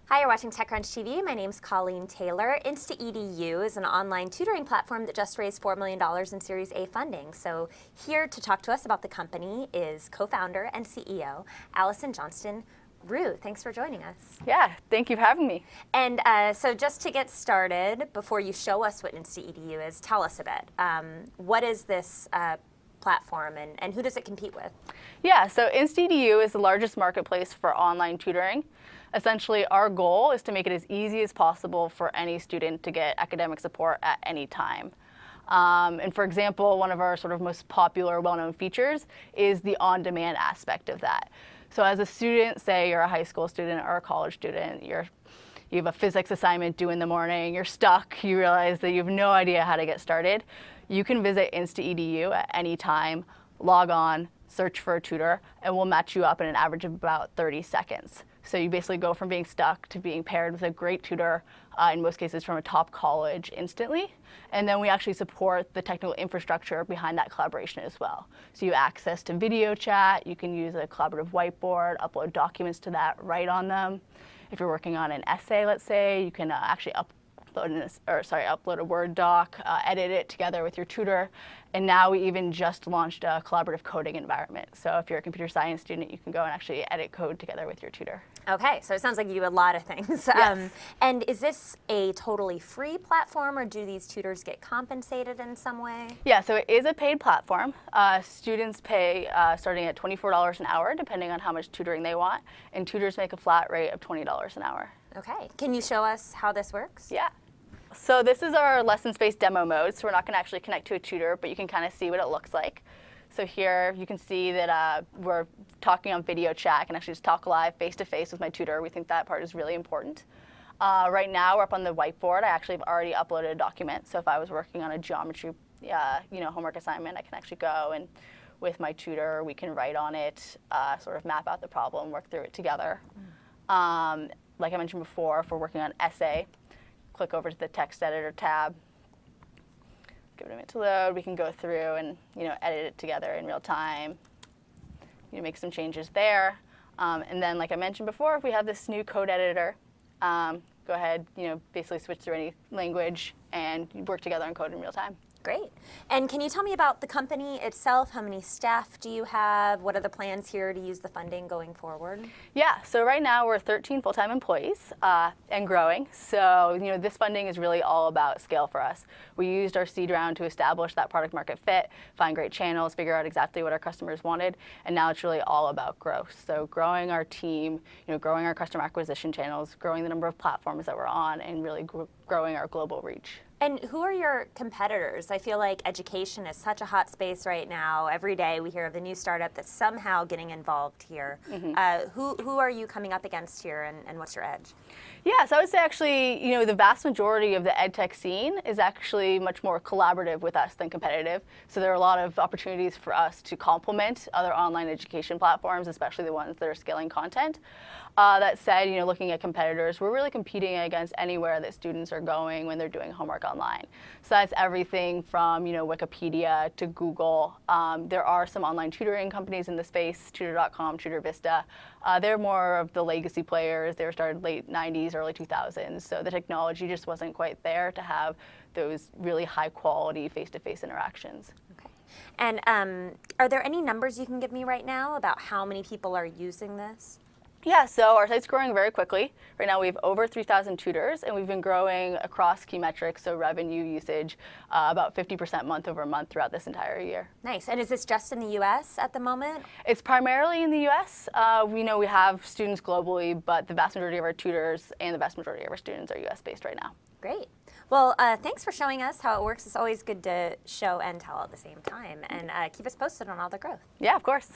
Hi, you're watching TechCrunch TV. My name's Colleen Taylor. InstaEDU is an online tutoring platform that just raised $4 million in Series A funding. So here to talk to us about the company is co-founder and CEO Alison Johnston Rue. Thanks for joining us. Yeah, thank you for having me. And so just to get started, before you show us what InstaEDU is, tell us a bit. What is this platform and who does it compete with? Yeah, so InstaEDU is the largest marketplace for online tutoring. Essentially, our goal is to make it as easy as possible for any student to get academic support at any time. And for example, one of our sort of most popular, well-known features is the on-demand aspect of that. So as a student, say you're a high school student or a college student, you have a physics assignment due in the morning, you're stuck, you realize that you have no idea how to get started, you can visit InstaEDU at any time, log on, search for a tutor, and we'll match you up in an average of about 30 seconds. So you basically go from being stuck to being paired with a great tutor, in most cases from a top college, instantly. And then we actually support the technical infrastructure behind that collaboration as well. So you have access to video chat, you can use a collaborative whiteboard, upload documents to that, write on them. If you're working on an essay, let's say, you can actually upload a Word doc, edit it together with your tutor. And now we even just launched a collaborative coding environment. So if you're a computer science student, you can go and actually edit code together with your tutor. Okay, so it sounds like you do a lot of things. Yes. And is this a totally free platform, or do these tutors get compensated in some way? Yeah, so it is a paid platform. Students pay starting at $24 an hour, depending on how much tutoring they want, and tutors make a flat rate of $20 an hour. Okay, can you show us how this works? Yeah. So this is our lessons-based demo mode, so we're not going to actually connect to a tutor, but you can kind of see what it looks like. So here you can see that we're talking on video chat. I can actually just talk live face-to-face with my tutor. We think that part is really important. Right now we're up on the whiteboard. I actually have already uploaded a document, so if I was working on a geometry homework assignment, I can actually go and with my tutor we can write on it, sort of map out the problem, work through it together. Like I mentioned before, if we're working on essay, click over to the text editor tab, give it a minute to load. We can go through and edit it together in real time. Make some changes there, and then like I mentioned before, if we have this new code editor, go ahead, basically switch through any language and work together on code in real time. Great. And can you tell me about the company itself? How many staff do you have? What are the plans here to use the funding going forward? Yeah, so right now we're 13 full-time employees and growing. So this funding is really all about scale for us. We used our seed round to establish that product market fit, find great channels, figure out exactly what our customers wanted, and now it's really all about growth. So growing our team, growing our customer acquisition channels, growing the number of platforms that we're on, and really growing our global reach. And who are your competitors? I feel like education is such a hot space right now. Every day we hear of the new startup that's somehow getting involved here. Mm-hmm. Who are you coming up against here, and what's your edge? Yeah, so I would say actually, the vast majority of the edtech scene is actually much more collaborative with us than competitive. So there are a lot of opportunities for us to complement other online education platforms, especially the ones that are scaling content. That said, looking at competitors, we're really competing against anywhere that students are going when they're doing homework online. So that's everything from Wikipedia to Google. There are some online tutoring companies in the space, Tutor.com, TutorVista. They're more of the legacy players. They were started late 90s, early 2000s. So the technology just wasn't quite there to have those really high quality face-to-face interactions. Okay. And are there any numbers you can give me right now about how many people are using this? Yeah, so our site's growing very quickly. Right now we have over 3,000 tutors, and we've been growing across key metrics, so revenue, usage, about 50% month over month throughout this entire year. Nice. And is this just in the US at the moment? It's primarily in the US. We have students globally, but the vast majority of our tutors and the vast majority of our students are US based right now. Great. Well, thanks for showing us how it works. It's always good to show and tell at the same time, and keep us posted on all the growth. Yeah, of course.